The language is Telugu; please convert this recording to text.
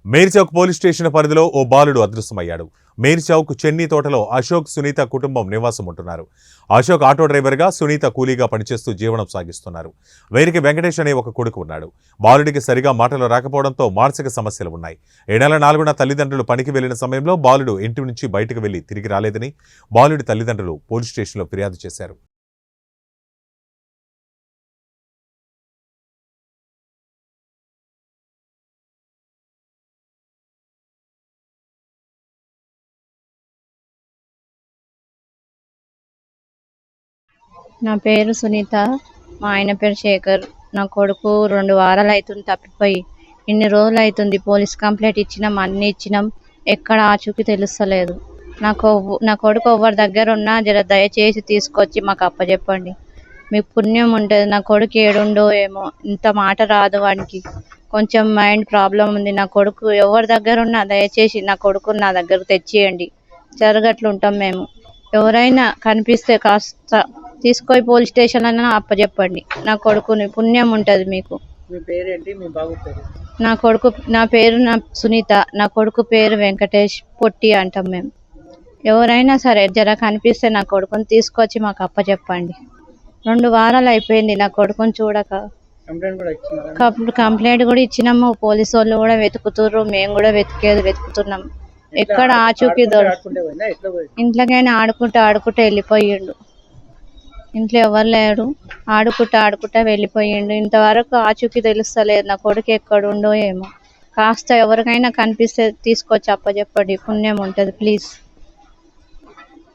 మేర్చౌక్ పోలీస్ స్టేషన్ పరిధిలో ఓ బాలుడు అదృశ్యమయ్యాడు. మేర్చౌక్ చెన్నీ తోటలో అశోక్, సునీత కుటుంబం నివాసం ఉంటున్నారు. అశోక్ ఆటో డ్రైవర్గా, సునీత కూలీగా పనిచేస్తూ జీవనం సాగిస్తున్నారు. వీరికి వెంకటేష్ అనే ఒక కొడుకు ఉన్నాడు. బాలుడికి సరిగా మాటలు రాకపోవడంతో మానసిక సమస్యలు ఉన్నాయి. ఈ నెల 4న తల్లిదండ్రులు పనికి వెళ్లిన సమయంలో బాలుడు ఇంటి నుంచి బయటకు వెళ్లి తిరిగి రాలేదని బాలుడి తల్లిదండ్రులు పోలీస్ స్టేషన్లో ఫిర్యాదు చేశారు. నా పేరు సునీత. మా ఆయన పేరు శేఖర్. నా కొడుకు 2 వారాలు అవుతుంది తప్పిపోయి. ఇన్ని రోజులు అవుతుంది పోలీస్ కంప్లైంట్ ఇచ్చినాం, అన్ని ఇచ్చినాం, ఎక్కడ ఆచూకీ తెలుస్తలేదు. నా కొడుకు ఎవరి దగ్గర ఉన్నా దయచేసి తీసుకొచ్చి మాకు అప్పచెప్పండి. మీకు పుణ్యం ఉంటుంది. నా కొడుకు ఏడుండో ఏమో, ఇంత మాట రాదు వానికి, కొంచెం మైండ్ ప్రాబ్లం ఉంది. నా కొడుకు ఎవరి దగ్గర ఉన్నా దయచేసి నా కొడుకుని నా దగ్గరకు తెచ్చియండి. జరగట్లుంటాం మేము. ఎవరైనా కనిపిస్తే కాస్త తీసుకొని పోలీస్ స్టేషన్ అయినా అప్పచెప్పండి. నా కొడుకుని పుణ్యం ఉంటుంది మీకు. నా పేరు సునీత. నా కొడుకు పేరు వెంకటేష్. పొట్టి అంటాం మేము. ఎవరైనా సరే జర కనిపిస్తే నా కొడుకుని తీసుకొచ్చి మాకు అప్పచెప్పండి. 2 వారాలు అయిపోయింది నా కొడుకుని చూడక. కంప్లైంట్ కూడా ఇచ్చినాము. పోలీసు వాళ్ళు కూడా వెతుకుతుర్రు, మేము కూడా వెతుకుతున్నాం. ఎక్కడ ఆచూకీ ఇంట్లోకైనా ఆడుకుంటూ వెళ్ళిపోయిండు. ఇంట్లో ఎవరు లేరు. ఆడుకుంటా వెళ్ళిపోయిండు. ఇంతవరకు ఆచూకీ తెలుస్తలేదు. నా కొడుకు ఎక్కడుండో ఏమో. కాస్త ఎవరికైనా కనిపిస్తే తీసుకొచ్చి అప్పచెప్పండి. పుణ్యం ఉంటుంది ప్లీజ్.